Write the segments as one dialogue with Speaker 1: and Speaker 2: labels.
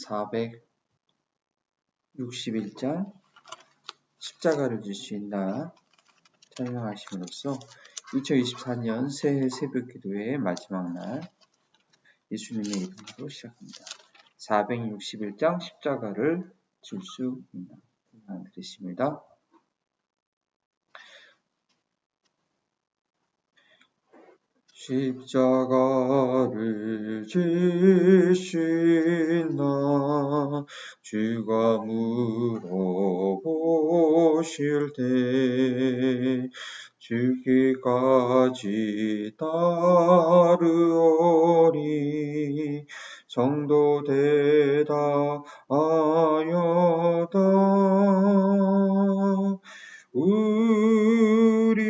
Speaker 1: 461장 십자가를 질 수 있나 설명하심으로써 2024년 새해 새벽기도회의 마지막 날 예수님의 이름으로 시작합니다. 461장 십자가를 질 수 있나 드리십니다. 십자가를 질 수 있나 주가 물어보실 때 죽기까지 따르오리 성도 대답하여다 우리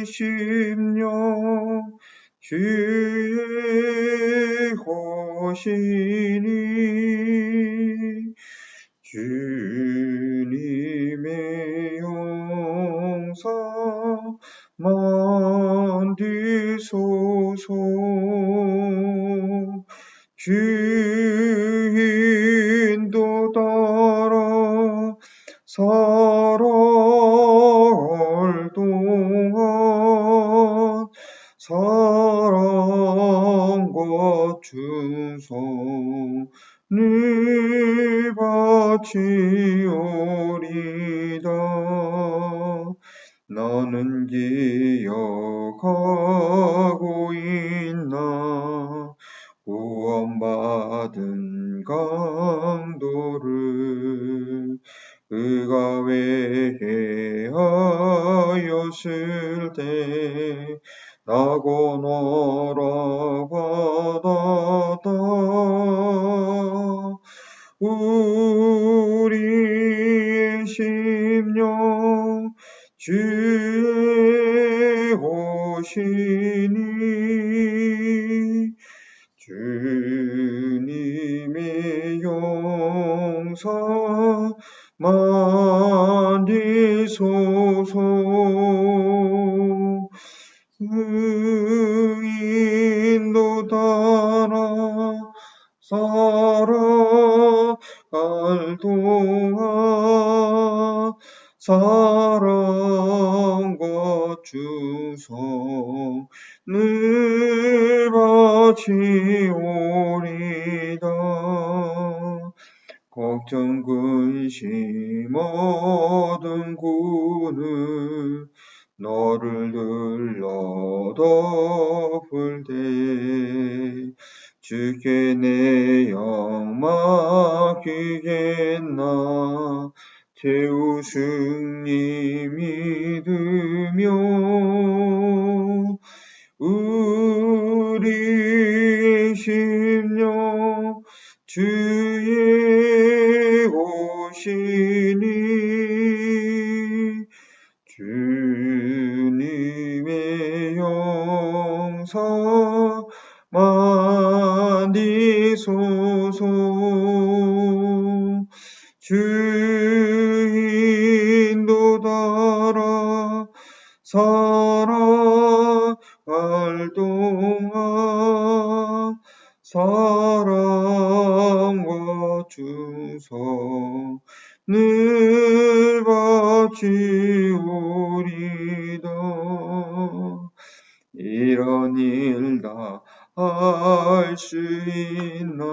Speaker 1: 심령 주의 것이니 주님의 용사 만드소서 주인도 따라 살아갈 동안 사랑과 충성을 바치오리다. 너는 기억하고 있나 구원받은 강도를 그가 회개하였을 때 나고 너라 받았다. 우리의 심령 주의 것이니 주님의 용사 만드소서 의인도 따라 살아갈 동안 사랑과 충성을 바치오리다. 걱정 근심 얻은 구는 너를 눌러 덮을 때 주께 내 영 맡기겠나 제 우승님 믿으며 우리 심령 주의 것이니 주님의 용사 만드소서 주인도 따라 살아갈 동안 사랑과 충성을 바치오리다. 이런 일 다 할 수 있나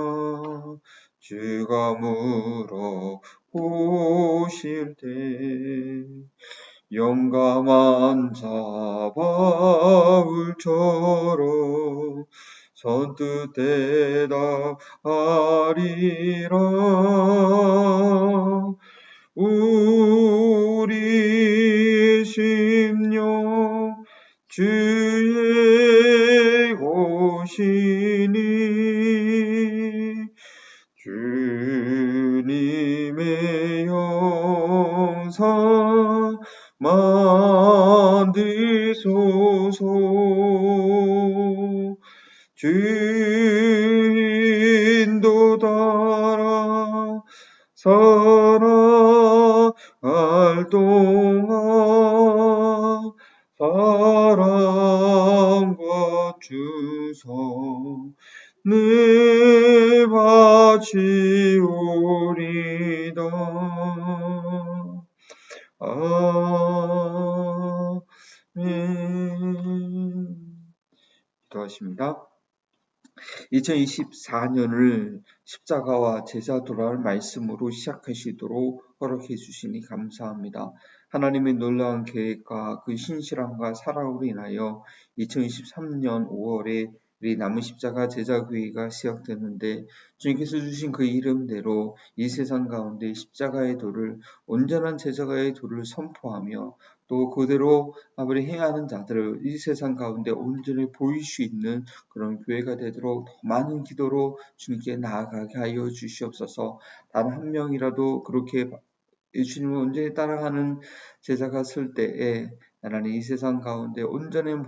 Speaker 1: 주가 물어보실 때 용감한 자 바울처럼 선뜻 대답하리라. 우리 심령 주의 것이니 주님의 용사 만드소서 주인도 따라 살아갈 동안 사랑과 충성을 바치오리다. 지오리다. 아멘. 기도하십니다. 2024년을 십자가와 제자 돌아올 말씀으로 시작하시도록 허락해 주시니 감사합니다. 하나님의 놀라운 계획과 그 신실함과 사랑으로 인하여 2023년 5월에 우리 남은 십자가 제자교회가 시작되는데 주님께서 주신 그 이름대로 이 세상 가운데 십자가의 도를 온전한 제자가의 도를 선포하며 또 그대로 아버지 행하는 자들을 이 세상 가운데 온전히 보일 수 있는 그런 교회가 되도록 더 많은 기도로 주님께 나아가게 하여 주시옵소서. 단 한 명이라도 그렇게 예수님을 온전히 따라가는 제자가 쓸 때에 나라는 이 세상 가운데 온전한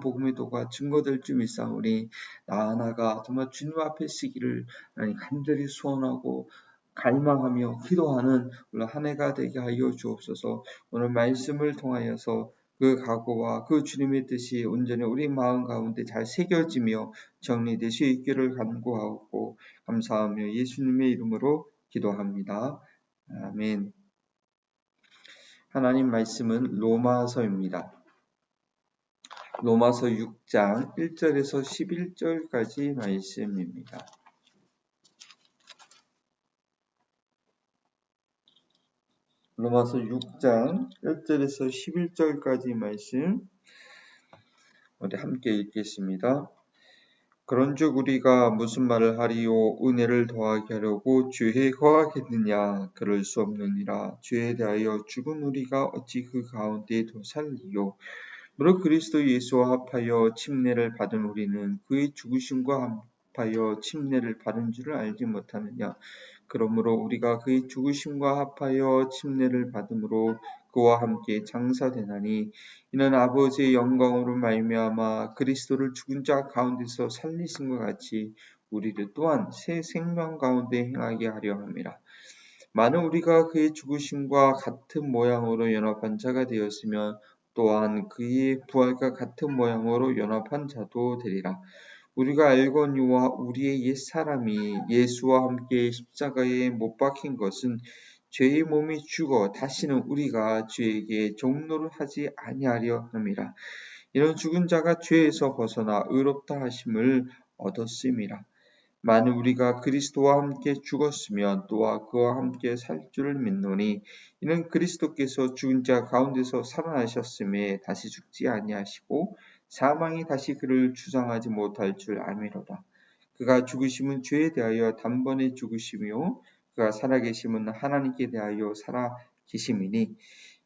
Speaker 1: 복음의 도가 증거될 줄 믿사오니 나 하나가 정말 주님 앞에 서기를 간절히 소원하고 갈망하며 기도하는 한 해가 되게 하여 주옵소서. 오늘 말씀을 통하여서 그 각오와 그 주님의 뜻이 온전히 우리 마음 가운데 잘 새겨지며 정리될 수 있기를 간구하고 감사하며 예수님의 이름으로 기도합니다. 아멘. 하나님 말씀은 로마서입니다. 로마서 6장 1절에서 11절까지 말씀입니다. 로마서 6장 1절에서 11절까지 말씀 우리 함께 읽겠습니다. 그런즉 우리가 무슨 말을 하리요? 은혜를 더하게 하려고 죄에 허하겠느냐? 그럴 수 없느니라. 죄에 대하여 죽은 우리가 어찌 그 가운데 더 살리요? 무릇 그리스도 예수와 합하여 침례를 받은 우리는 그의 죽으심과 합하여 침례를 받은 줄을 알지 못하느냐? 그러므로 우리가 그의 죽으심과 합하여 침례를 받음으로 그와 함께 장사되나니 이는 아버지의 영광으로 말미암아 그리스도를 죽은 자 가운데서 살리신 것 같이 우리를 또한 새 생명 가운데 행하게 하려 함이라. 많은 우리가 그의 죽으심과 같은 모양으로 연합한 자가 되었으면 또한 그의 부활과 같은 모양으로 연합한 자도 되리라. 우리가 알거니와 우리의 옛사람이 예수와 함께 십자가에 못 박힌 것은 죄의 몸이 죽어 다시는 우리가 죄에게 종노를 하지 아니하려 함이라. 이런 죽은 자가 죄에서 벗어나 의롭다 하심을 얻었음이라. 만일 우리가 그리스도와 함께 죽었으면 또한 그와 함께 살 줄을 믿노니 이는 그리스도께서 죽은 자 가운데서 살아나셨음에 다시 죽지 아니하시고 사망이 다시 그를 주장하지 못할 줄 아미로다. 그가 죽으심은 죄에 대하여 단번에 죽으시며 그가 살아계심은 하나님께 대하여 살아계심이니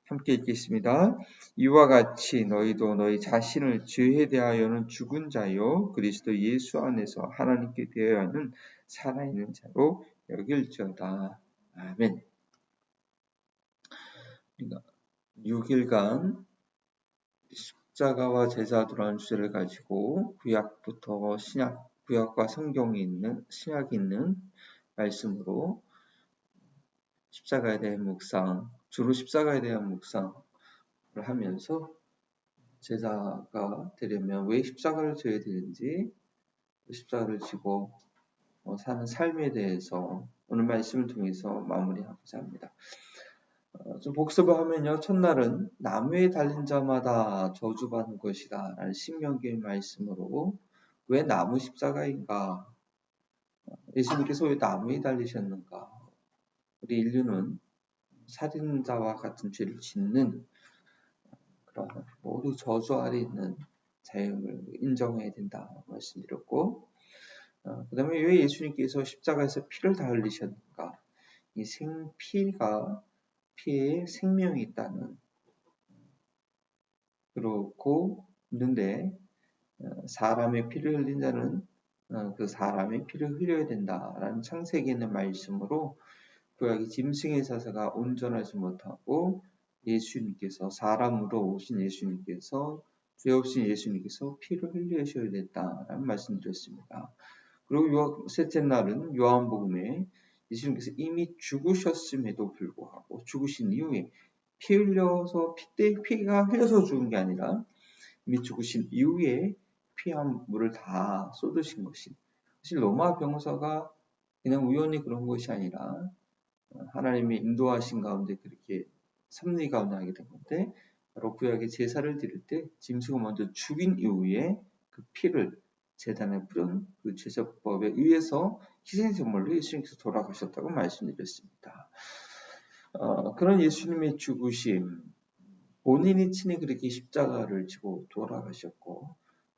Speaker 1: 함께 읽겠습니다. 이와 같이 너희도 너희 자신을 죄에 대하여는 죽은 자요 그리스도 예수 안에서 하나님께 대하여는 살아있는 자로 여길지어다. 아멘. 6일간 십자가와 제자도라는 주제를 가지고 구약부터 신약, 구약과 성경이 있는 신약이 있는 말씀으로 십자가에 대한 묵상, 주로 십자가에 대한 묵상을 하면서 제자가 되려면 왜 십자가를 져야 되는지, 십자가를 지고 사는 삶에 대해서 오늘 말씀을 통해서 마무리하고자 합니다. 좀 복습을 하면요. 첫날은 나무에 달린 자마다 저주받는 것이다 라는 신명기의 말씀으로 왜 나무 십자가인가? 예수님께서 왜 나무에 달리셨는가? 우리 인류는 살인자와 같은 죄를 짓는 그런 모두 저주 아래 있는 자유를 인정해야 된다 말씀드렸고, 그 다음에 왜 예수님께서 십자가에서 피를 다 흘리셨는가? 이 피에 생명이 있다는, 그렇고 있는데 사람의 피를 흘린 자는 그 사람의 피를 흘려야 된다라는 창세기에 있는 말씀으로 구약의 짐승의 사사가 온전하지 못하고 예수님께서 사람으로 오신 예수님께서 죄 없인 예수님께서 피를 흘리셔야 됐다라는 말씀드렸습니다. 그리고 셋째 날은 요한복음에 예수님께서 이미 죽으셨음에도 불구하고 죽으신 이후에 피가 흘려서 죽은 게 아니라 이미 죽으신 이후에 피와 물을 다 쏟으신 것이 사실 로마 병사가 그냥 우연히 그런 것이 아니라 하나님의 인도하신 가운데 그렇게 섭리 가운데 하게 된 건데, 바로 구약의 제사를 드릴 때 짐승을 먼저 죽인 이후에 그 피를 제단에 뿌린 그 제사법에 의해서 희생제물로 예수님께서 돌아가셨다고 말씀드렸습니다. 그런 예수님의 죽으심, 본인이 친히 그렇게 십자가를 지고 돌아가셨고,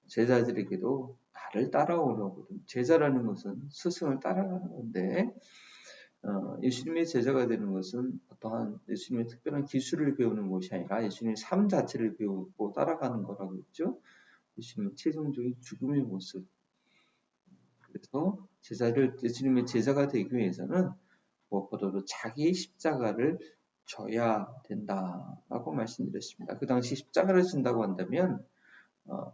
Speaker 1: 제자들에게도 나를 따라오라거든. 제자라는 것은 스승을 따라가는 건데, 예수님의 제자가 되는 것은 어떠한 예수님의 특별한 기술을 배우는 것이 아니라 예수님의 삶 자체를 배우고 따라가는 거라고 했죠. 예수님의 최종적인 죽음의 모습. 그래서 예수님의 제자가 되기 위해서는 무엇보다도 자기의 십자가를 져야 된다라고 말씀드렸습니다. 그 당시 십자가를 진다고 한다면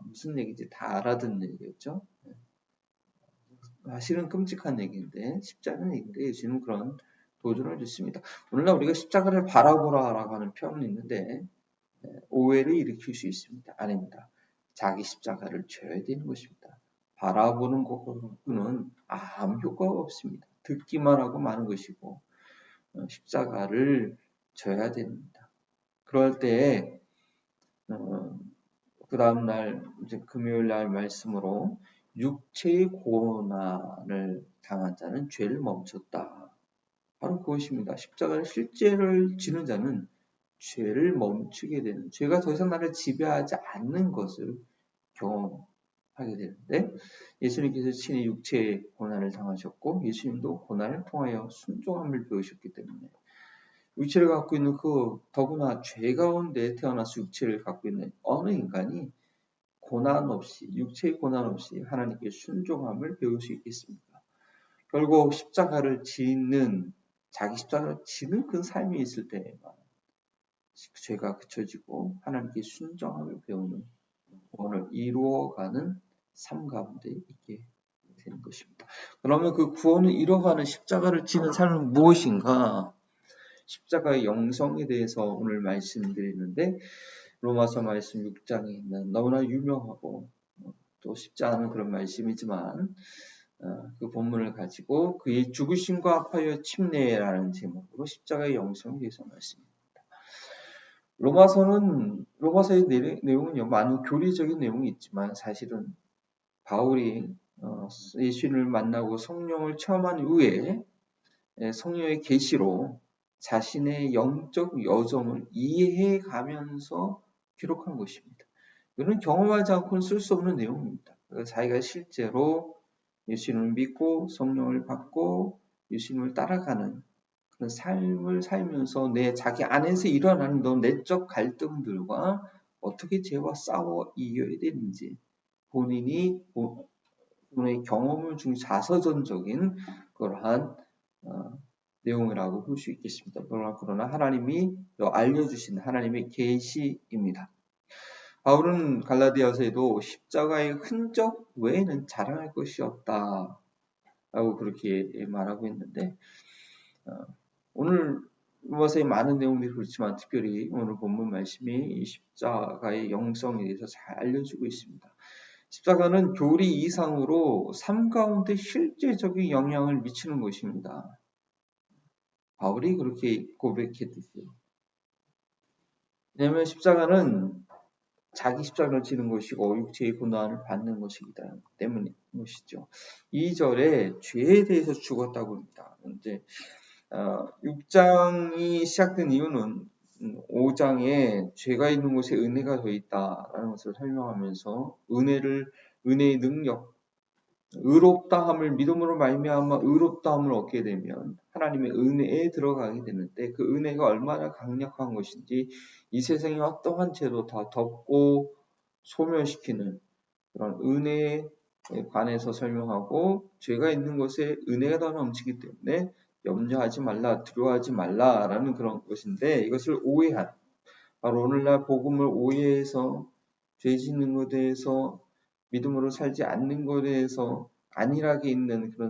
Speaker 1: 무슨 얘기인지 다 알아듣는 얘기였죠. 사실은 끔찍한 얘기인데 쉽지 않은 얘기인데 예수님은 그런 도전을 줬습니다. 오늘날 우리가 십자가를 바라보라라고 하는 표현이 있는데 오해를 일으킬 수 있습니다. 아닙니다. 자기 십자가를 져야 되는 것입니다. 바라보는 것은 아무 효과가 없습니다. 듣기만 하고 마는 것이고 십자가를 져야 됩니다. 그럴 때 그 다음날 이제 금요일 날 말씀으로 육체의 고난을 당한 자는 죄를 멈췄다. 바로 그것입니다. 십자가를 실제를 지는 자는 죄를 멈추게 되는, 죄가 더 이상 나를 지배하지 않는 것을 경험하게 되는데, 예수님께서 친히 육체의 고난을 당하셨고 예수님도 고난을 통하여 순종함을 배우셨기 때문에 육체를 갖고 있는 더구나 죄 가운데 태어나서 육체를 갖고 있는 어느 인간이 고난 없이, 육체의 고난 없이 하나님께 순종함을 배울 수 있겠습니까? 결국 자기 십자가를 지는 그 삶이 있을 때에만 죄가 그쳐지고 하나님께 순종함을 배우는 구원을 이루어가는 삶 가운데 있게 되는 것입니다. 그러면 그 구원을 이루어가는 십자가를 지는 삶은 무엇인가? 십자가의 영성에 대해서 오늘 말씀드리는데, 로마서 말씀 6장에 있는 너무나 유명하고 또 쉽지 않은 그런 말씀이지만 그 본문을 가지고 그의 죽으심과 합하여 침례라는 제목으로 십자가의 영성에 대해서 말씀입니다. 로마서의 내용은요, 많은 교리적인 내용이 있지만 사실은 바울이 예수님을 만나고 성령을 체험한 이후에 성령의 계시로 자신의 영적 여정을 이해해 가면서 기록한 것입니다. 이거는 경험하지 않고는 쓸 수 없는 내용입니다. 자기가 실제로 예수님을 믿고 성령을 받고 예수님을 따라가는 그런 삶을 살면서 자기 안에서 일어나는 내적 갈등들과 어떻게 죄와 싸워 이겨야 되는지 본인의 경험을 중 자서전적인 그러한 내용이라고 볼 수 있겠습니다. 그러나 하나님이 알려주신 하나님의 계시입니다. 바울은 갈라디아서에도 십자가의 흔적 외에는 자랑할 것이 없다라고 그렇게 말하고 있는데, 오늘 로마서의 많은 내용들이 그렇지만 특별히 오늘 본문 말씀이 이 십자가의 영성에 대해서 잘 알려주고 있습니다. 십자가는 교리 이상으로 삶 가운데 실제적인 영향을 미치는 것입니다. 바울이 그렇게 고백했듯이. 왜냐하면 십자가는 자기 십자가를 지는 것이고 육체의 고난을 받는 것이기 때문인 것이죠. 2절에 죄에 대해서 죽었다고 합니다. 이제 6장이 시작된 이유는 5장에 죄가 있는 곳에 은혜가 더 있다라는 것을 설명하면서 은혜의 능력, 의롭다함을 믿음으로 말미암아 의롭다함을 얻게 되면 하나님의 은혜에 들어가게 되는데, 그 은혜가 얼마나 강력한 것인지 이 세상의 어떠한 죄도 다 덮고 소멸시키는 그런 은혜에 관해서 설명하고, 죄가 있는 곳에 은혜가 더 넘치기 때문에 염려하지 말라, 두려워하지 말라라는 그런 것인데, 이것을 오해한, 바로 오늘날 복음을 오해해서 죄 짓는 것에 대해서 믿음으로 살지 않는 것에 대해서 안일하게 있는 그런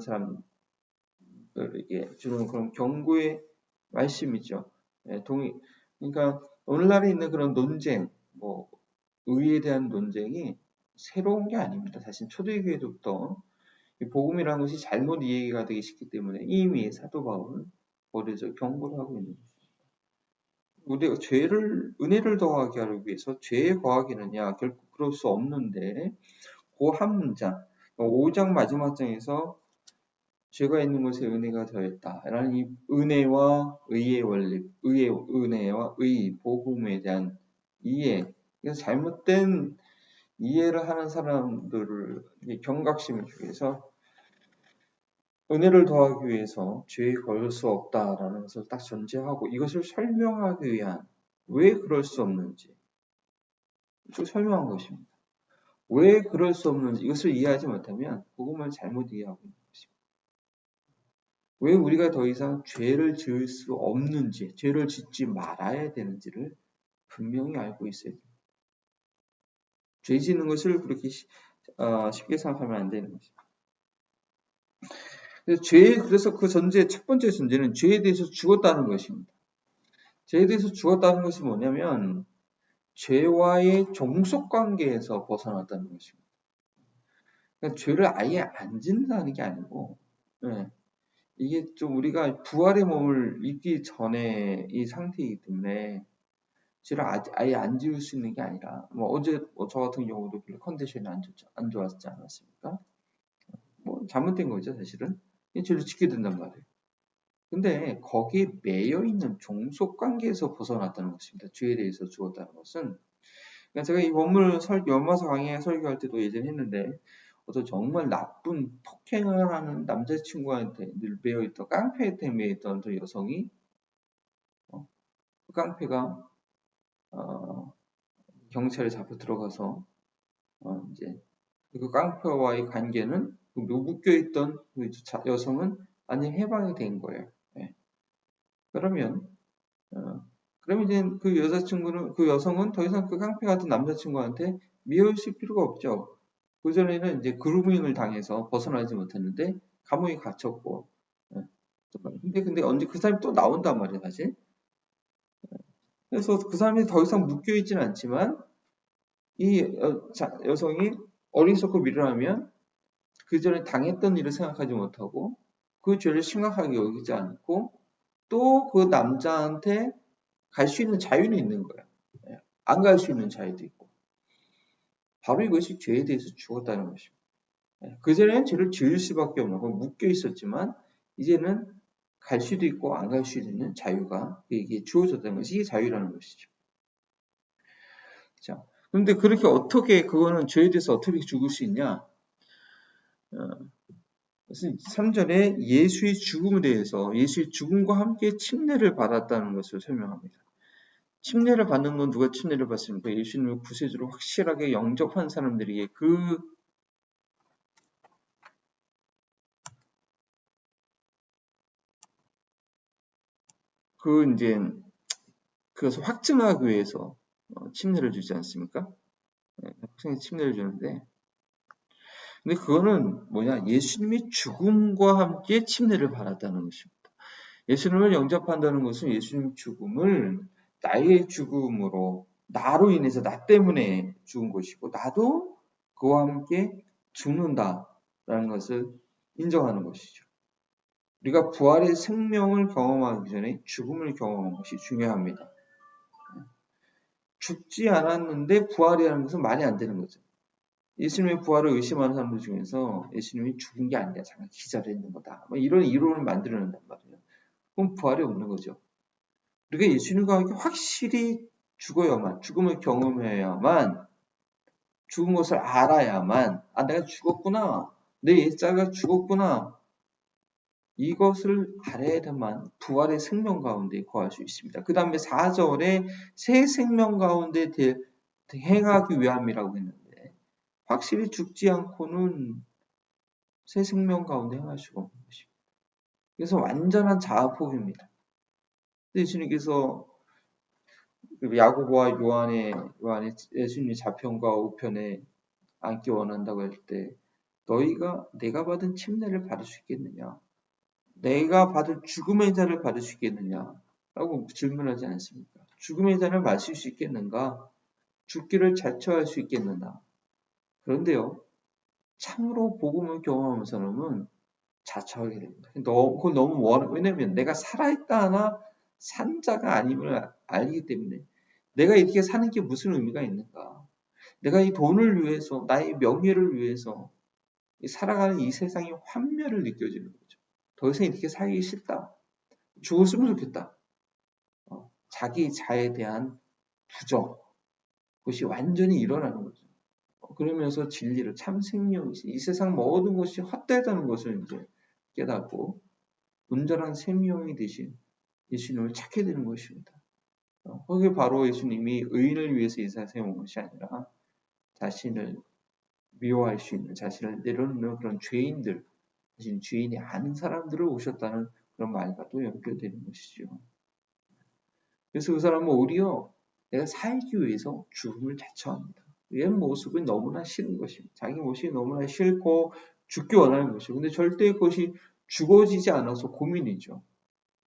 Speaker 1: 사람들에게 주는 그런 경고의 말씀이죠. 그러니까 오늘날에 있는 그런 논쟁, 의에 대한 논쟁이 새로운 게 아닙니다. 사실 초대교회부터 이 복음이라는 것이 잘못 이해가 되기 쉽기 때문에 이미 사도 바울은 버려져 경고를 하고 있는 거죠. 우리가 은혜를 더하게 하기 위해서 죄에 거하기는야 결국 그럴 수 없는데 그 한 문장 5장 마지막 장에서 죄가 있는 것에 은혜가 더했다라는 이 은혜와 의의 원리, 은혜와 의, 복음에 대한 이해, 그래서 잘못된 이해를 하는 사람들을 경각심을 주기 위해서 은혜를 더하기 위해서 죄에 걸릴 수 없다라는 것을 딱 전제하고 이것을 설명하기 위한 왜 그럴 수 없는지 쭉 설명한 것입니다. 왜 그럴 수 없는지 이것을 이해하지 못하면 복음을 잘못 이해하고 있는 것입니다. 왜 우리가 더 이상 죄를 지을 수 없는지, 죄를 짓지 말아야 되는지를 분명히 알고 있어야 됩니다. 죄 짓는 것을 그렇게 쉽게 생각하면 안 되는 것입니다. 그래서 그 첫 번째 전제는 죄에 대해서 죽었다는 것입니다. 죄에 대해서 죽었다는 것이 뭐냐면 죄와의 종속 관계에서 벗어났다는 것입니다. 그러니까 죄를 아예 안 짓는다는 게 아니고, 네. 이게 좀 우리가 부활의 몸을 입기 전에 이 상태이기 때문에 죄를 아예 안 지을 수 있는 게 아니라, 어제 저 같은 경우도 컨디션이 안 좋았지 않았습니까? 잘못된 거죠, 사실은. 죄를 짓게 된단 말이에요. 근데 거기에 매여 있는 종속 관계에서 벗어났다는 것입니다. 죄에 대해서 죽었다는 것은. 그러니까 제가 이 본문을 연마서 강의 설교할 때도 예전에 했는데, 어떤 정말 나쁜 폭행을 하는 남자친구한테 늘 매여있던, 깡패한테 매여있던 저 여성이, 그 깡패가, 경찰에 잡혀 들어가서, 이제, 그 깡패와의 관계는, 그 묶여있던 그 여성은 완전히 해방이 된 거예요. 네. 그러면 이제 그 여성은 더 이상 그 깡패 같은 남자친구한테 미워있을 필요가 없죠. 그전에는 이제 그루밍을 당해서 벗어나지 못했는데, 감옥에 갇혔고, 예. 근데 언제 그 사람이 또 나온단 말이에요, 사실. 그래서 그 사람이 더 이상 묶여있지는 않지만, 이 여성이 어리석고 미련하면, 그 전에 당했던 일을 생각하지 못하고, 그 죄를 심각하게 여기지 않고, 또 그 남자한테 갈 수 있는 자유는 있는 거예요. 안 갈 수 있는 자유도 있고. 바로 이것이 죄에 대해서 죽었다는 것입니다. 그전에는 죄를 지을 수밖에 없는 건 묶여 있었지만 이제는 갈 수도 있고 안 갈 수도 있는 자유가 이게 주어졌다는 것이 이게 자유라는 것이죠. 자, 그런데 그거는 죄에 대해서 어떻게 죽을 수 있냐? 3절에 예수의 죽음에 대해서 예수의 죽음과 함께 침례를 받았다는 것을 설명합니다. 침례를 받는 건 누가 침례를 받습니까? 예수님을 구세주로 확실하게 영접한 사람들에게 이제 그것을 확증하기 위해서 침례를 주지 않습니까? 확증에 침례를 주는데, 근데 그거는 뭐냐? 예수님이 죽음과 함께 침례를 받았다는 것입니다. 예수님을 영접한다는 것은 예수님 죽음을 나의 죽음으로, 나로 인해서 나 때문에 죽은 것이고, 나도 그와 함께 죽는다라는 것을 인정하는 것이죠. 우리가 부활의 생명을 경험하기 전에 죽음을 경험하는 것이 중요합니다. 죽지 않았는데 부활이라는 것은 말이 안 되는 거죠. 예수님의 부활을 의심하는 사람들 중에서 예수님이 죽은 게 아니라 잠깐 기절했는 거다. 이런 이론을 만들어낸단 말이에요. 그럼 부활이 없는 거죠. 우리가 예수님과 함께 확실히 죽음을 경험해야만, 죽은 것을 알아야만, 내가 죽었구나. 내 옛자가 죽었구나. 이것을 알아야만 부활의 생명 가운데 거할 수 있습니다. 그 다음에 4절에 새 생명 가운데 행하기 위함이라고 했는데, 확실히 죽지 않고는 새 생명 가운데 행할 수가 없는 것입니다. 그래서 완전한 자아폭입니다. 예수님께서 야고보와 요한의 예수님의 자편과 우편에 앉기 원한다고 할 때, 내가 받은 침례를 받을 수 있겠느냐? 내가 받을 죽음의 잔을 받을 수 있겠느냐? 라고 질문하지 않습니까? 죽음의 잔을 마실 수 있겠는가? 죽기를 자처할 수 있겠느냐? 그런데요, 참으로 복음을 경험한 사람은 자처하게 됩니다. 그건 너무 왜냐면 내가 살아있다 하나 산 자가 아님을 알기 때문에 내가 이렇게 사는 게 무슨 의미가 있는가? 내가 이 돈을 위해서, 나의 명예를 위해서 살아가는 이 세상의 환멸을 느껴지는 거죠. 더 이상 이렇게 살기 싫다. 죽었으면 좋겠다. 자기 자에 대한 부정, 그것이 완전히 일어나는 거죠. 그러면서 진리를 참 생명이 이 세상 모든 것이 헛되다는 것을 이제 깨닫고 온전한 생명이 되신 예수님을 찾게 되는 것입니다. 그게 바로 예수님이 의인을 위해서 이 세상에 온 것이 아니라 자신을 미워할 수 있는, 자신을 내려놓는 그런 죄인들, 자신 죄인이 아닌 사람들을 오셨다는 그런 말과도 연결되는 것이죠. 그래서 그 사람은 오히려 내가 살기 위해서 죽음을 자처합니다. 옛 모습은 너무나 싫은 것입니다. 자기 모습이 너무나 싫고 죽기 원하는 것이죠. 근데 절대 그것이 죽어지지 않아서 고민이죠.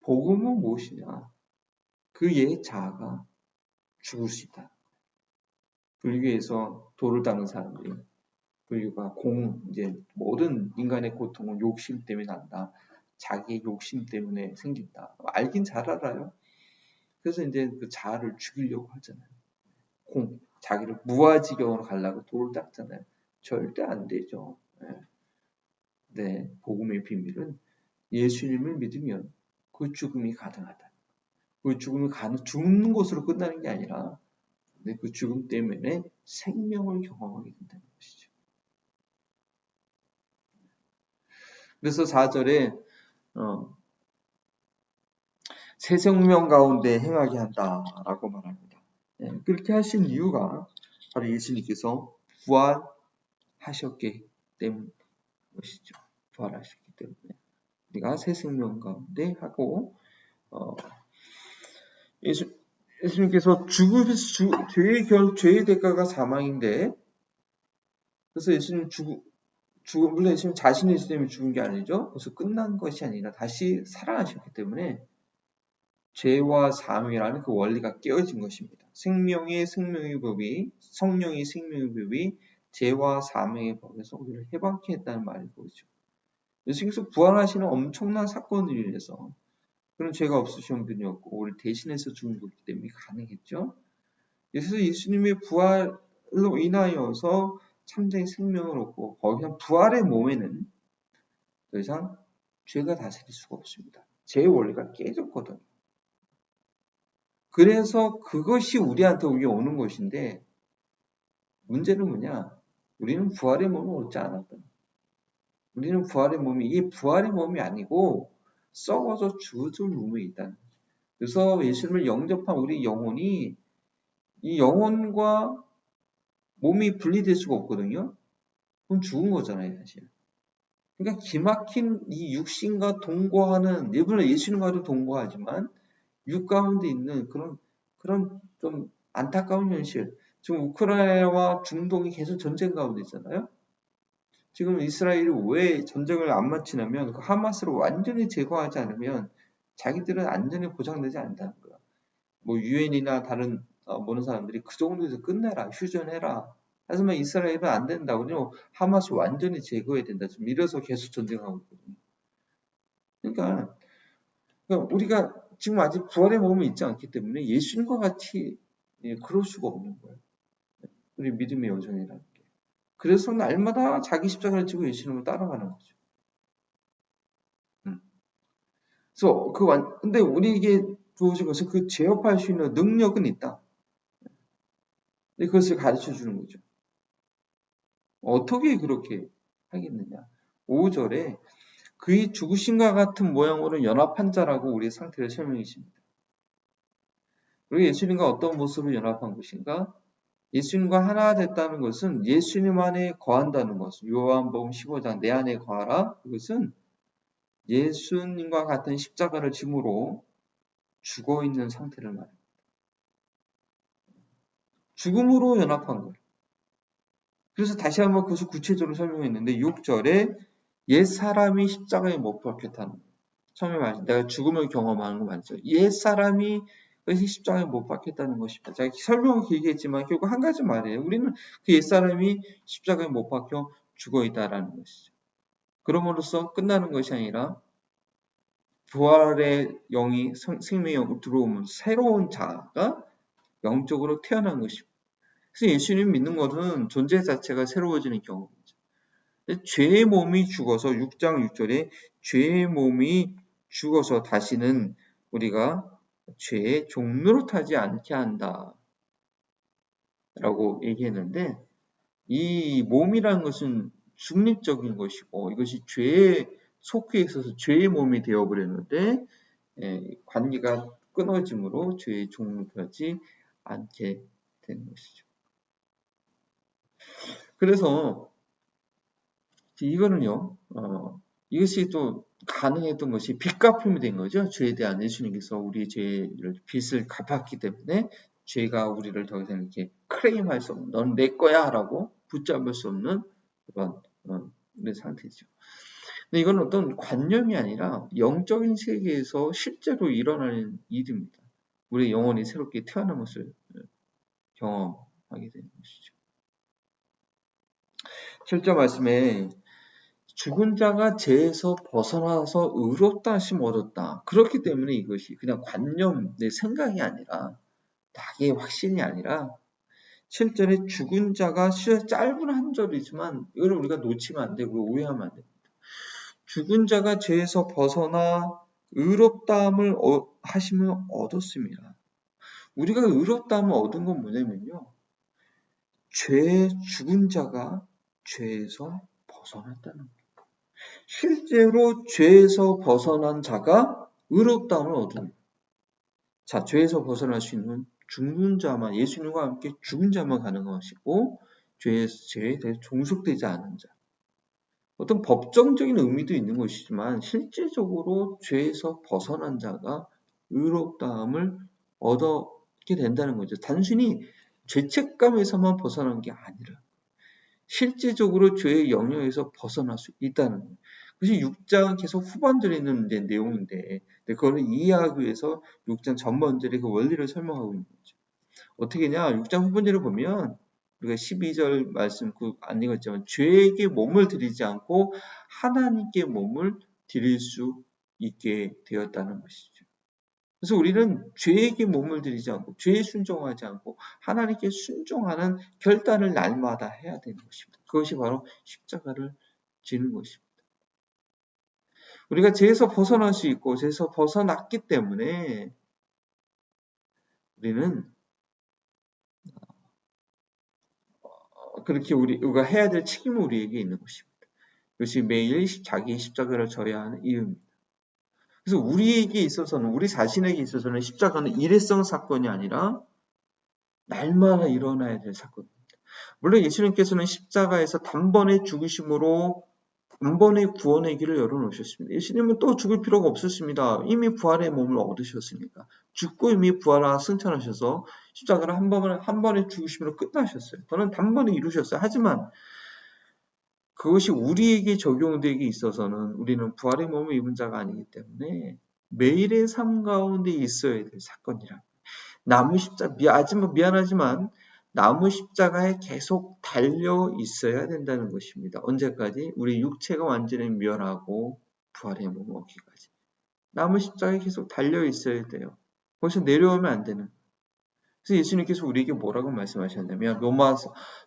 Speaker 1: 복음은 무엇이냐? 그 옛 자아가 죽을 수 있다. 불교에서 도를 닦는 사람들이 불교가 이제 모든 인간의 고통은 욕심 때문에 난다. 자기의 욕심 때문에 생긴다. 알긴 잘 알아요. 그래서 이제 그 자아를 죽이려고 하잖아요. 자기를 무아지경으로 가려고 도를 닦잖아요. 절대 안 되죠. 네, 복음의 비밀은 예수님을 믿으면 그 죽음이 가능하다. 그 죽음이 죽는 것으로 끝나는 게 아니라 그 죽음 때문에 생명을 경험하게 된다는 것이죠. 그래서 4절에 새 생명 가운데 행하게 한다라고 말합니다. 그렇게 하신 이유가 바로 예수님께서 부활하셨기 때문인 것이죠. 부활하셨기 때문에 우리가 새 생명 가운데 하고 예수님께서 죄의 대가가 사망인데 그래서 예수님 물론 예수님 자신의 죄 때문에 죽은 게 아니죠. 그래서 끝난 것이 아니라 다시 살아나셨기 때문에 죄와 사망이라는 그 원리가 깨어진 것입니다. 생명의 법이, 성령의 생명의 법이 죄와 사망의 법에서 우리를 해방케 했다는 말이 보이죠. 예수님께서 부활하시는 엄청난 사건을 위해서 그런 죄가 없으신 분이었고 우리 대신해서 죽은 것이기 때문에 가능했죠. 그래서 예수님의 부활로 인하여서 참된 생명을 얻고 거기서 부활의 몸에는 더 이상 죄가 다스릴 수가 없습니다. 죄의 원리가 깨졌거든요. 그래서 그것이 우리한테 오는 것인데 문제는 뭐냐? 우리는 부활의 몸을 얻지 않았다. 우리는 부활의 몸이 이게 부활의 몸이 아니고 썩어서 죽을 몸에 있다는 거죠. 그래서 예수님을 영접한 우리 영혼이 이 영혼과 몸이 분리될 수가 없거든요. 그럼 죽은 거잖아요, 사실. 그러니까 기막힌 이 육신과 동거하는 물론 예수님과도 동거하지만 육 가운데 있는 그런 좀 안타까운 현실. 지금 우크라이나와 중동이 계속 전쟁 가운데 있잖아요. 지금 이스라엘이 왜 전쟁을 안 마치냐면 그 하마스를 완전히 제거하지 않으면 자기들은 안전이 보장되지 않는다는 거야. 뭐 유엔이나 다른 모든 사람들이 그 정도에서 끝내라, 휴전해라. 하지만 이스라엘은 안 된다고요. 하마스 완전히 제거해야 된다. 지금 이래서 계속 전쟁하고 있거든요. 그러니까 우리가 지금 아직 부활의 몸이 있지 않기 때문에 예수님과 같이 그럴 수가 없는 거예요. 우리 믿음의 여정이라는 게. 그래서 날마다 자기 십자가를 지고 예수님을 따라가는 거죠. 그래서 근데 우리에게 주어진 것은 그 제어할 수 있는 능력은 있다. 근데 그것을 가르쳐 주는 거죠. 어떻게 그렇게 하겠느냐. 5절에 그의 죽으심과 같은 모양으로 연합한 자라고 우리의 상태를 설명해 주십니다. 그리고 예수님과 어떤 모습을 연합한 것인가? 예수님과 하나 됐다는 것은 예수님 안에 거한다는 것. 요한복음 15장 내 안에 거하라. 그것은 예수님과 같은 십자가를 짐으로 죽어있는 상태를 말합니다. 죽음으로 연합한 거예요. 그래서 다시 한번 그것을 구체적으로 설명했는데 6절에 옛사람이 십자가에 못 박혔다는 거예요. 처음에 내가 죽음을 경험하는 거 맞죠? 옛사람이 십자가에 못 박혔다는 것입니다. 제가 설명을 길게 했지만 결국 한 가지 말이에요. 우리는 그 옛사람이 십자가에 못 박혀 죽어있다라는 것이죠. 그럼으로써 끝나는 것이 아니라 부활의 영이 생명의 영으로 들어오면 새로운 자가 영적으로 태어난 것입니다. 그래서 예수님 믿는 것은 존재 자체가 새로워지는 경험이죠. 죄의 몸이 죽어서 6장 6절에 죄의 몸이 죽어서 다시는 우리가 죄의 종로로 타지 않게 한다 라고 얘기했는데, 이 몸이라는 것은 중립적인 것이고 이것이 죄에 속해 있어서 죄의 몸이 되어버렸는데 관계가 끊어짐으로 죄의 종로로 타지 않게 되는 것이죠. 그래서 이거는요, 이것이 또 가능했던 것이 빚 갚음이 된 거죠. 죄에 대한 예수님께서 우리의 죄를 빚을 갚았기 때문에 죄가 우리를 더 이상 이렇게 클레임할 수 없는, 넌 내 거야 라고 붙잡을 수 없는 그런 상태죠. 근데 이건 어떤 관념이 아니라 영적인 세계에서 실제로 일어나는 일입니다. 우리의 영혼이 새롭게 태어난 것을 경험하게 되는 것이죠. 7절 말씀에 죽은 자가 죄에서 벗어나서 의롭다 하심을 얻었다. 그렇기 때문에 이것이 그냥 관념, 내 생각이 아니라 낙의 확신이 아니라 7절에 죽은 자가 짧은 한 절이지만 이걸 우리가 놓치면 안 되고 오해하면 안 됩니다. 죽은 자가 죄에서 벗어나 의롭다함을 하심을 얻었습니다. 우리가 의롭다함을 얻은 건 뭐냐면요, 죽은 자가 죄에서 벗어났다는 거예요. 실제로 죄에서 벗어난 자가 의롭다함을 얻습니다. 자, 죄에서 벗어날 수 있는 죽는 자만, 예수님과 함께 죽은 자만 가능한 것이고 죄에 대해 종속되지 않은 자. 어떤 법정적인 의미도 있는 것이지만 실질적으로 죄에서 벗어난 자가 의롭다함을 얻게 된다는 거죠. 단순히 죄책감에서만 벗어난 게 아니라 실질적으로 죄의 영역에서 벗어날 수 있다는 거예요. 그것이 6장 계속 후반절에 있는 내용인데 그거를 이해하기 위해서 6장 전반절에 그 원리를 설명하고 있는 거죠. 어떻게냐, 6장 후반절을 보면 우리가 12절 말씀 안 읽었지만 죄에게 몸을 드리지 않고 하나님께 몸을 드릴 수 있게 되었다는 것이죠. 그래서 우리는 죄에게 몸을 드리지 않고 죄에 순종하지 않고 하나님께 순종하는 결단을 날마다 해야 되는 것입니다. 그것이 바로 십자가를 지는 것입니다. 우리가 죄에서 벗어날 수 있고 죄에서 벗어났기 때문에 우리는 그렇게 우리가 해야 될 책임은 우리에게 있는 것입니다. 그것이 매일 자기의 십자가를 져야 하는 이유입니다. 그래서 우리에게 있어서는, 우리 자신에게 있어서는 십자가는 일회성 사건이 아니라 날마다 일어나야 될 사건입니다. 물론 예수님께서는 십자가에서 단번에 죽으심으로 단번에 구원의 길을 열어놓으셨습니다. 예수님은 또 죽을 필요가 없었습니다. 이미 부활의 몸을 얻으셨으니까. 죽고 이미 부활하 승천하셔서 십자가를 한 번에 죽으심으로 끝나셨어요. 그는 단번에 이루셨어요. 하지만 그것이 우리에게 적용되기 있어서는 우리는 부활의 몸을 입은 자가 아니기 때문에 매일의 삶 가운데 있어야 될 사건이라. 나무 십자가, 미안하지만 나무 십자가에 계속 달려 있어야 된다는 것입니다. 언제까지? 우리 육체가 완전히 멸하고 부활의 몸을 얻기까지. 나무 십자가에 계속 달려 있어야 돼요. 거기서 내려오면 안 되는. 그래서 예수님께서 우리에게 뭐라고 말씀하셨냐면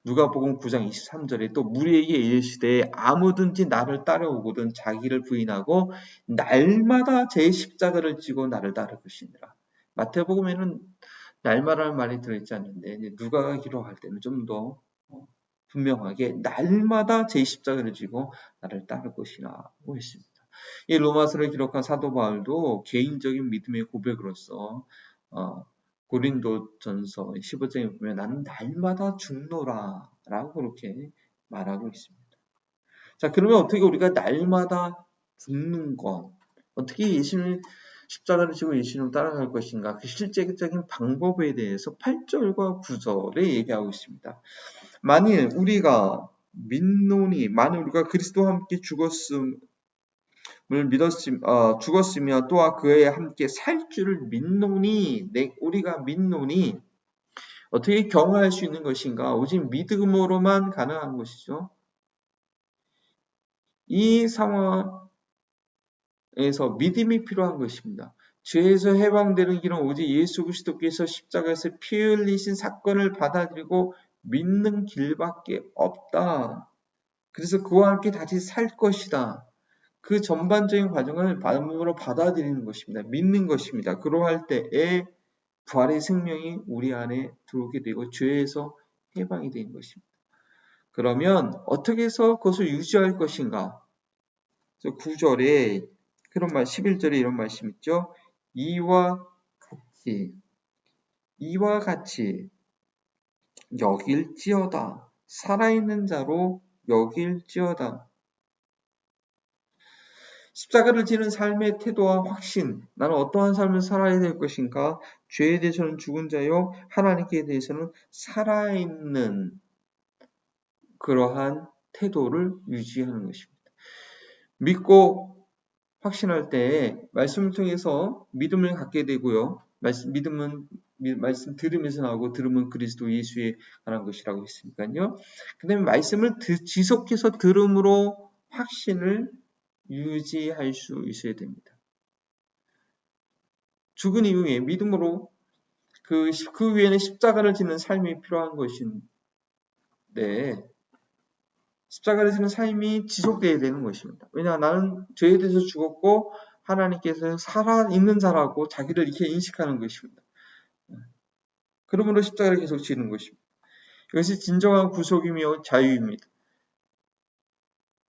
Speaker 1: 누가복음 9장 23절에 또 무리에게 이르시되 아무든지 나를 따라오거든 자기를 부인하고 날마다 제 십자가를 지고 나를 따를 것이니라. 마태복음에는 날마라는 말이 들어있지 않는데 누가가 기록할 때는 좀 더 분명하게 날마다 제 십자가를 지고 나를 따를 것이라고 했습니다. 이 로마서를 기록한 사도 바울도 개인적인 믿음의 고백으로서 고린도전서 15장에 보면 나는 날마다 죽노라 라고 그렇게 말하고 있습니다. 자, 그러면 어떻게 우리가 날마다 죽는 것, 어떻게 예수님 십자가를 지고 예수님을 따라갈 것인가, 그 실제적인 방법에 대해서 8절과 9절에 얘기하고 있습니다. 만일 우리가 그리스도와 함께 죽었으며 또한 그에 함께 살 줄을 믿노니, 우리가 믿노니, 어떻게 경험할 수 있는 것인가? 오직 믿음으로만 가능한 것이죠. 이 상황에서 믿음이 필요한 것입니다. 죄에서 해방되는 길은 오직 예수 그리스도께서 십자가에서 피 흘리신 사건을 받아들이고 믿는 길밖에 없다. 그래서 그와 함께 다시 살 것이다. 그 전반적인 과정을 마음으로 받아들이는 것입니다. 믿는 것입니다. 그러할 때에 부활의 생명이 우리 안에 들어오게 되고 죄에서 해방이 되는 것입니다. 그러면 어떻게 해서 그것을 유지할 것인가? 9절에 그런 말, 11절에 이런 말씀 있죠. 이와 같이 여길지어다. 살아있는 자로 여길지어다. 십자가를 지는 삶의 태도와 확신, 나는 어떠한 삶을 살아야 될 것인가? 죄에 대해서는 죽은 자요, 하나님께 대해서는 살아있는 그러한 태도를 유지하는 것입니다. 믿고 확신할 때 말씀을 통해서 믿음을 갖게 되고요. 믿음은 말씀 들으면서 나오고 들으면 그리스도 예수에 관한 것이라고 했으니까요. 그 다음에 말씀을 지속해서 들음으로 확신을 유지할 수 있어야 됩니다. 죽은 이후에 믿음으로 그 위에는 십자가를 지는 삶이 필요한 것인데 십자가를 지는 삶이 지속되어야 되는 것입니다. 왜냐 나는 죄에 대해서 죽었고 하나님께서 살아있는 자라고 자기를 이렇게 인식하는 것입니다. 그러므로 십자가를 계속 지는 것입니다. 이것이 진정한 구속이며 자유입니다.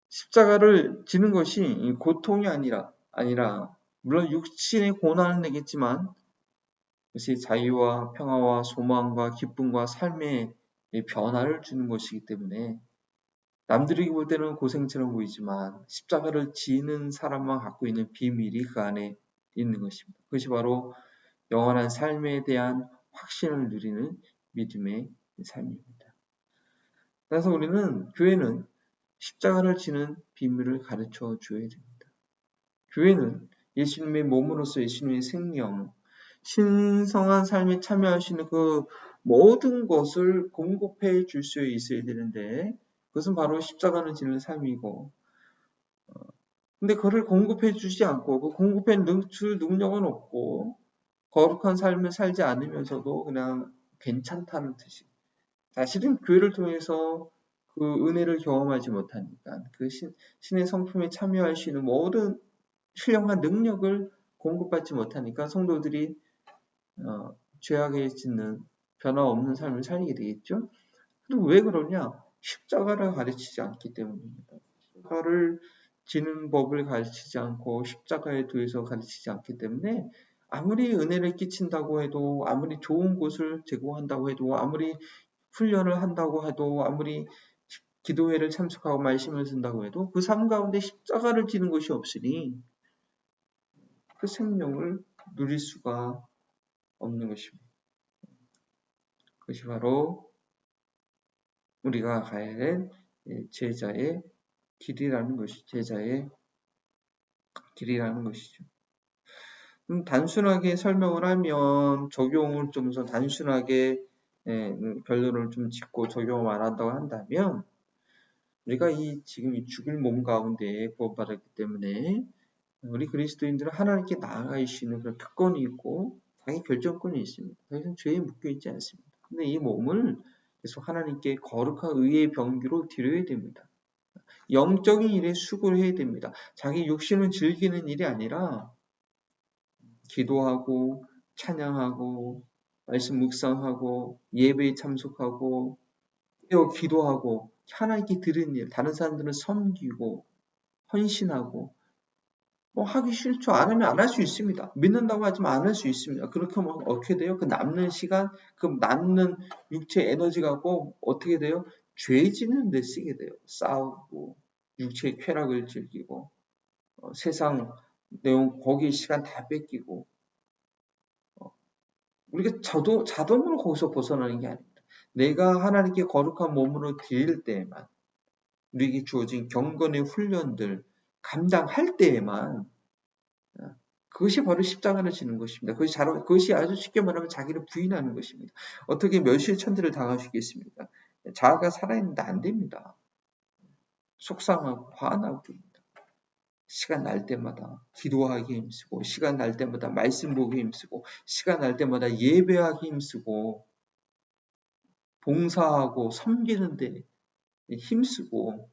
Speaker 1: 십자가를 지는 것이 고통이 아니라 물론 육신의 고난을 내겠지만 그것이 자유와 평화와 소망과 기쁨과 삶의 변화를 주는 것이기 때문에 남들이 볼 때는 고생처럼 보이지만 십자가를 지는 사람만 갖고 있는 비밀이 그 안에 있는 것입니다. 그것이 바로 영원한 삶에 대한 확신을 누리는 믿음의 삶입니다. 그래서 우리는 교회는 십자가를 지는 비밀을 가르쳐 줘야 됩니다. 교회는 예수님의 몸으로서 예수님의 생명, 신성한 삶에 참여하시는 그 모든 것을 공급해 줄 수 있어야 되는데 그것은 바로 십자가를 지는 삶이고 근데 그를 공급해 주지 않고 그 공급해 줄 능력은 없고 거룩한 삶을 살지 않으면서도 그냥 괜찮다는 뜻이 사실은 교회를 통해서 그 은혜를 경험하지 못하니까 그 신의 성품에 참여할 수 있는 모든 신령한 능력을 공급받지 못하니까 성도들이 죄악에 짓는 변화 없는 삶을 살게 되겠죠. 그리고 왜 그러냐? 십자가를 가르치지 않기 때문입니다. 십자가를 지는 법을 가르치지 않고 십자가에 대해서 가르치지 않기 때문에 아무리 은혜를 끼친다고 해도 아무리 좋은 곳을 제공한다고 해도 아무리 훈련을 한다고 해도 아무리 기도회를 참석하고 말씀을 듣는다고 해도 그 삶 가운데 십자가를 지는 것이 없으니 그 생명을 누릴 수가 없는 것입니다. 그것이 바로 우리가 가야 할 제자의 길이라는 것이죠. 단순하게 설명을 하면 적용을 좀 단순하게 결론을 좀 짓고 적용을 안 한다고 한다면 우리가 지금 이 죽을 몸 가운데 구원받았기 때문에 우리 그리스도인들은 하나님께 나아갈 수 있는 그런 특권이 있고 자기 결정권이 있습니다. 더 이상 죄에 묶여 있지 않습니다. 근데 이 몸을 계속 하나님께 거룩한 의의 병기로 드려야 됩니다. 영적인 일에 수고를 해야 됩니다. 자기 욕심을 즐기는 일이 아니라 기도하고 찬양하고 말씀 묵상하고 예배에 참석하고 기도하고 하나님께 드리는 일, 다른 사람들은 섬기고 헌신하고 하기 싫죠. 안 하면 안 할 수 있습니다. 믿는다고 하지만 안 할 수 있습니다. 그렇게 하면 어떻게 돼요? 그 남는 시간, 그 남는 육체 에너지 갖고 어떻게 돼요? 죄 짓는 데 쓰게 돼요. 싸우고 육체의 쾌락을 즐기고 세상 내용 거기 시간 다 뺏기고 우리가 자동으로 거기서 벗어나는 게 아닙니다. 내가 하나님께 거룩한 몸으로 드릴 때에만 우리에게 주어진 경건의 훈련들 감당할 때에만 그것이 바로 십자가를 지는 것입니다. 그것이 아주 쉽게 말하면 자기를 부인하는 것입니다. 어떻게 멸시천대를 당할 수 있겠습니까? 자아가 살아있는데 안 됩니다. 속상하고 화나고 시간 날 때마다 기도하기 힘쓰고, 시간 날 때마다 말씀 보기 힘쓰고, 시간 날 때마다 예배하기 힘쓰고, 봉사하고 섬기는데 힘쓰고,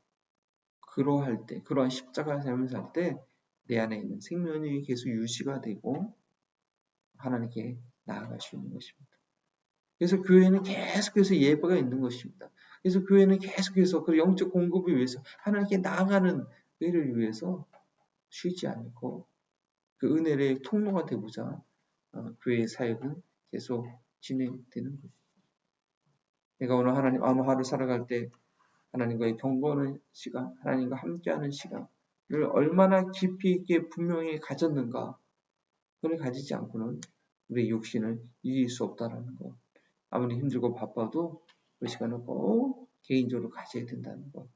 Speaker 1: 그러할 때, 그러한 십자가의 삶을 살 때 내 안에 있는 생명이 계속 유지가 되고 하나님께 나아갈 수 있는 것입니다. 그래서 교회는 계속해서 예배가 있는 것입니다. 그래서 교회는 계속해서 그 영적 공급을 위해서 하나님께 나아가는 의를 위해서 쉬지 않고 그 은혜의 통로가 되고자 교회의 사역은 계속 진행되는 것입니다. 내가 오늘 하나님 하루 살아갈 때 하나님과의 경건한 시간, 하나님과 함께하는 시간을 얼마나 깊이 있게 분명히 가졌는가. 그걸 가지지 않고는 우리의 육신을 이길 수 없다는 것. 아무리 힘들고 바빠도 그 시간을 꼭 개인적으로 가져야 된다는 것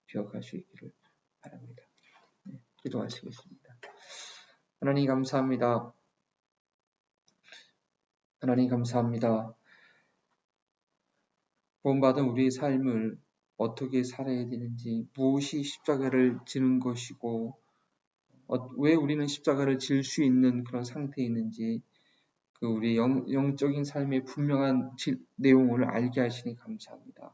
Speaker 1: 기억할 수 있기를 바랍니다. 네, 기도하시겠습니다. 하나님 감사합니다. 하나님 감사합니다. 구원받은 우리의 삶을 어떻게 살아야 되는지, 무엇이 십자가를 지는 것이고 왜 우리는 십자가를 질 수 있는 그런 상태에 있는지 그 우리 영적인 삶의 분명한 내용을 알게 하시니 감사합니다.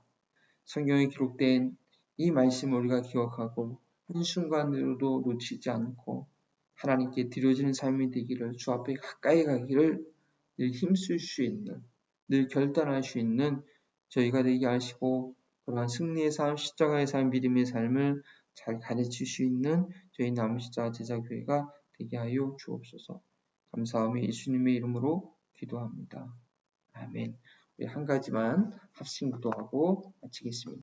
Speaker 1: 성경에 기록된 이 말씀을 우리가 기억하고 한순간으로도 놓치지 않고 하나님께 드려지는 삶이 되기를, 주 앞에 가까이 가기를 늘 힘쓸 수 있는, 늘 결단할 수 있는 저희가 되게 하시고 그러한 승리의 삶, 십자가의 삶, 믿음의 삶을 잘 가르칠 수 있는 저희 남시자 제자교회가 되게 하여 주옵소서. 감사하며 예수님의 이름으로 기도합니다. 아멘. 우리 한 가지만 합심 기도하고 마치겠습니다.